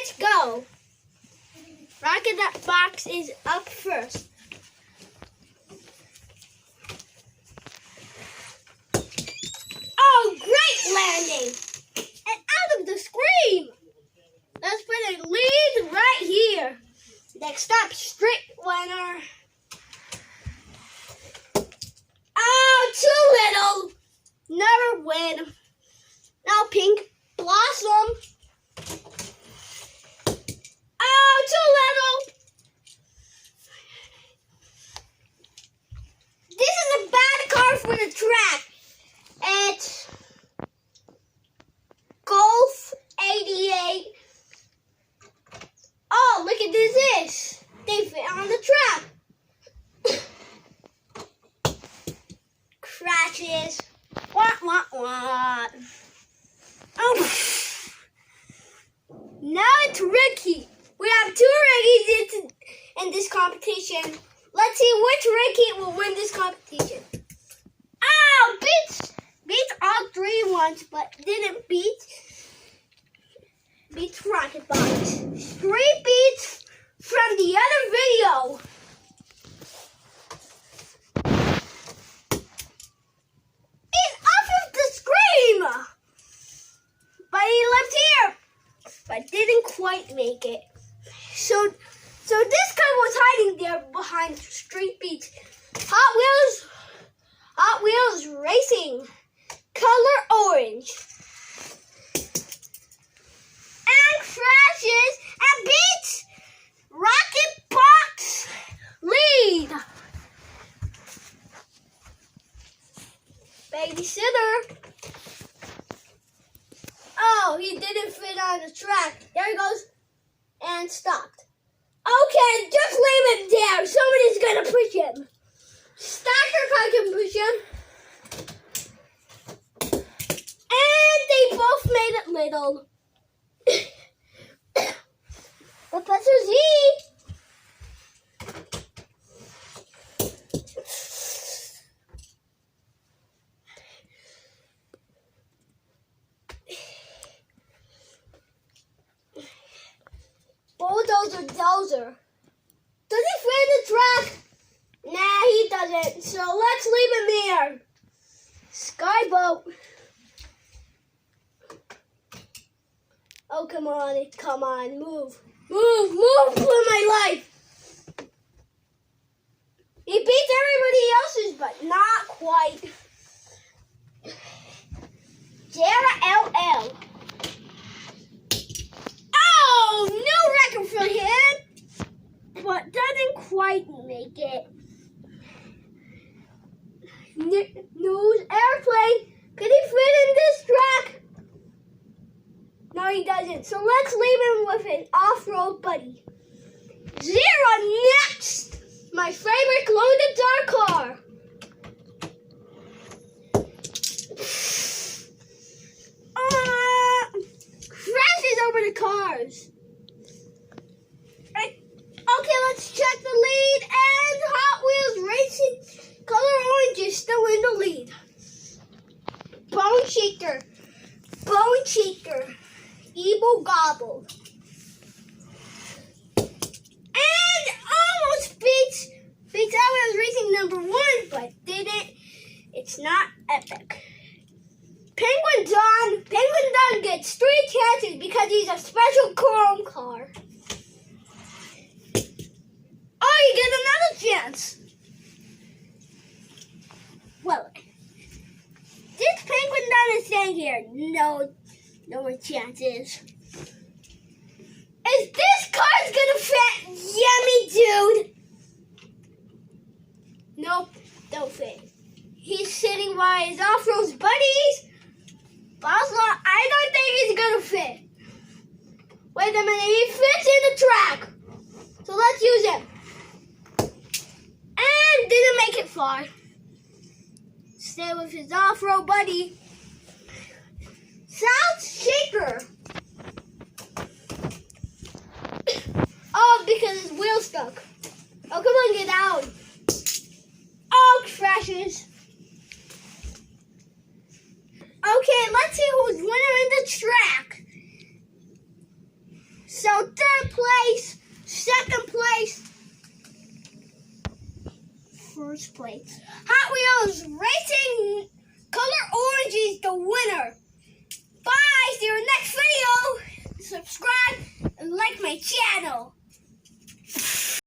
let's go. Rocket Box is up first. Oh, great landing! And out of the screen! Let's put a lead right here. Next up, straight winner. Oh, too little. Never win. Now Pink Blossom. Oh, too little. This is a bad car for the track. It's Golf 88. Oh, look at this. They fit on the track. Crashes. What? Oh. Now it's Ricky. We have two Rickies in this competition. Let's see which Ricky will win this competition. Oh, beats all three once, but didn't beat Rocket Box. 3 beats from the other video. He's off of the screen, but he left here, but didn't quite make it. So this guy was hiding there behind Street Beats. Hot Wheels Racing, color orange. And crashes and beats Rocket Box lead. Babysitter. Oh, he didn't fit on the track. There he goes. And stopped. Okay, just leave him there. Somebody's gonna push him. Stacker car can push him. And they both made it little. Professor Z. Bulldozer. Does he fit the track? Nah, he doesn't. So let's leave him there. Skyboat. Oh, come on, move for my life. He beats everybody else's, but not quite. Jara LL. Oh, new record for him, but doesn't quite make it. News Airplane. Could he fit in this track? No, he doesn't. So let's leave him with an off-road buddy. Zero next. My favorite glow-in-the-dark car. Crashes over the cars. Okay, let's check the lead. And Hot Wheels Racing color orange is still in the lead. Bone Shaker. Evil Gobble. And almost beats Hot Wheels Racing #1, but didn't. It's not epic. Penguin Don gets 3 chances because he's a special chrome car. Oh, you get another chance. Well, this Penguin Don is saying here, no more chances. Is this car's gonna fit? Yummy, dude. Nope, don't fit. He's sitting by his off-road buddies. I don't think he's gonna fit. Wait a minute, he fits in the track. So let's use him. And didn't make it far. Stay with his off-road buddy. South Shaker. Oh, because his wheel stuck. Oh, come on, get out. Oh, crashes. Okay, let's see who's winner in the track. South license plate. Hot Wheels Racing color orange is the winner. Bye, see you in the next video. Subscribe and like my channel.